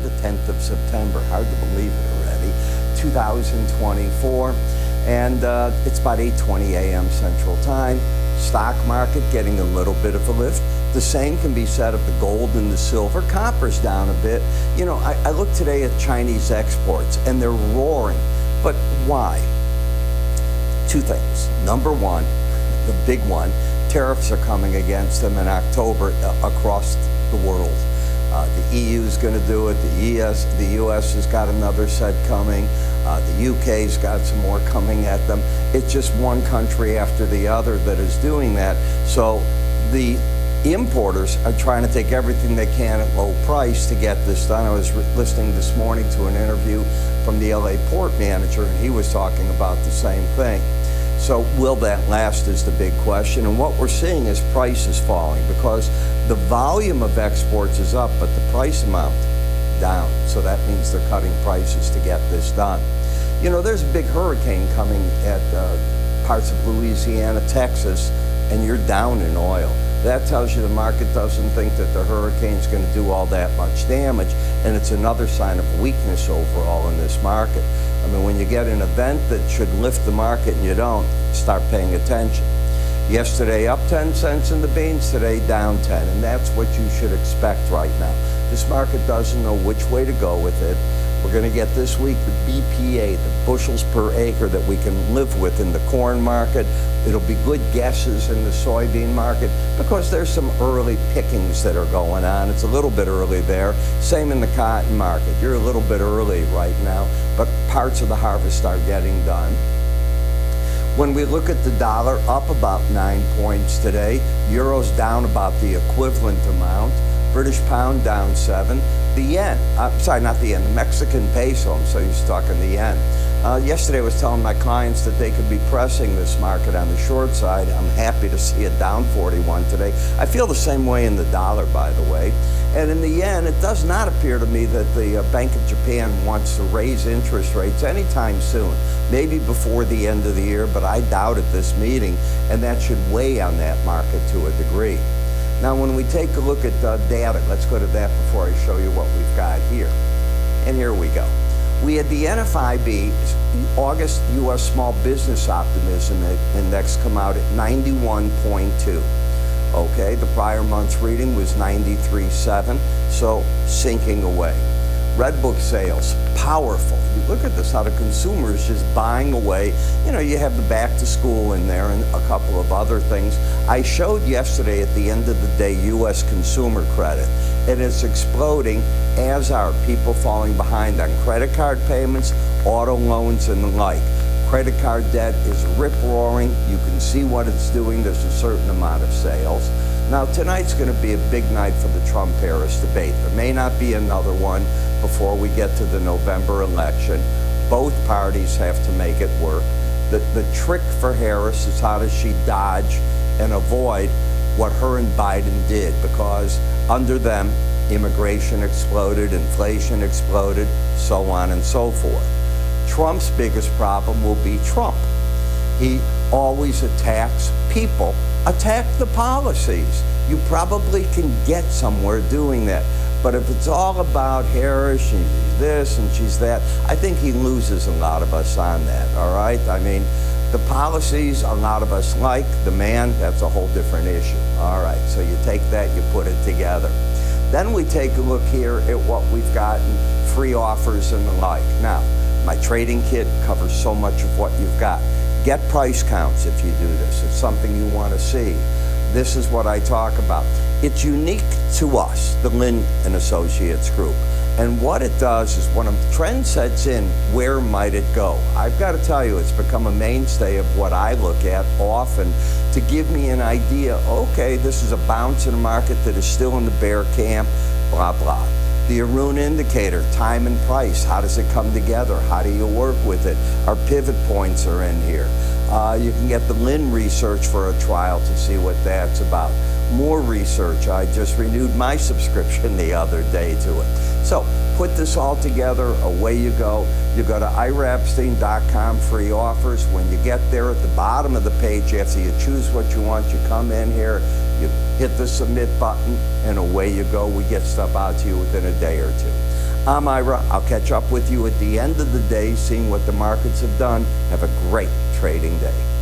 the 10th of September. Hard to believe it already. 2024. And it's about 8:20 a.m. Central Time. Stock market getting a little bit of a lift. The same can be said of the gold and the silver. Copper's down a bit. You know, I look today at Chinese exports, and they're roaring. But why? Two things. Number one, the big one, tariffs are coming against them in October across the world. The EU is going to do it. The US has got another set coming. The UK's got some more coming at them. It's just one country after the other that is doing that. So the importers are trying to take everything they can at low price to get this done. I was listening this morning to an interview from the LA port manager, and he was talking about the same thing. So will that last is the big question. And what we're seeing is prices falling because the volume of exports is up, but the price amount down. So that means they're cutting prices to get this done. You know, there's a big hurricane coming at parts of Louisiana, Texas, and you're down in oil. That tells you the market doesn't think that the hurricane's going to do all that much damage, and it's another sign of weakness overall in this market. I mean, when you get an event that should lift the market and you don't, start paying attention. Yesterday up 10 cents in the beans, today down 10, and that's what you should expect right now. This market doesn't know which way to go with it. We're going to get this week the BPA, the bushels per acre that we can live with in the corn market. It'll be good guesses in the soybean market because there's some early pickings that are going on. It's a little bit early there. Same in the cotton market. You're a little bit early right now, but parts of the harvest are getting done. When we look at the dollar, up about 9 points today. Euro's down about the equivalent amount. British pound down 7. The yen, sorry, not the yen, the Mexican peso, I'm so used to talking the yen. Yesterday I was telling my clients that they could be pressing this market on the short side. I'm happy to see it down 41 today. I feel the same way in the dollar, by the way. And in the yen, it does not appear to me that the Bank of Japan wants to raise interest rates anytime soon. Maybe before the end of the year, but I doubt at this meeting, and that should weigh on that market to a degree. Now, when we take a look at data, let's go to that before I show you what we've got here. And here we go. We had the NFIB, August U.S. Small Business Optimism Index come out at 91.2. Okay, the prior month's reading was 93.7, so sinking away. Red Book sales, powerful. You look at this, how the consumer is just buying away. You know, you have the back to school in there and a couple of other things. I showed yesterday at the end of the day U.S. consumer credit, and it's exploding, as are people falling behind on credit card payments, auto loans, and the like. Credit card debt is rip-roaring. You can see what it's doing. There's a certain amount of sales. Now, tonight's going to be a big night for the Trump-Harris debate. There may not be another one before we get to the November election. Both parties have to make it work. The trick for Harris is how does she dodge and avoid what her and Biden did, because under them, immigration exploded, inflation exploded, so on and so forth. Trump's biggest problem will be Trump. He always attacks people. Attack the policies. You probably can get somewhere doing that. But if it's all about Harris, she's this and she's that, I think he loses a lot of us on that, all right? I mean, the policies a lot of us like. The man, that's a whole different issue. All right, so you take that, you put it together. Then we take a look here at what we've gotten, free offers and the like. Now, my trading kit covers so much of what you've got. Get price counts if you do this. It's something you want to see. This is what I talk about. It's unique to us, the Linn and Associates Group. And what it does is when a trend sets in, where might it go? I've got to tell you, it's become a mainstay of what I look at often to give me an idea, okay, this is a bounce in a market that is still in the bear camp, blah, blah. The Arun indicator, time and price, how does it come together? How do you work with it? Our pivot points are in here. You can get the Linn research for a trial to see what that's about. More research. I just renewed my subscription the other day to it. So put this all together, away you go. You go to iraepstein.com, free offers. When you get there at the bottom of the page, after you choose what you want, you come in here, you hit the submit button, and away you go. We get stuff out to you within a day or two. I'm Ira. I'll catch up with you at the end of the day, seeing what the markets have done. Have a great trading day.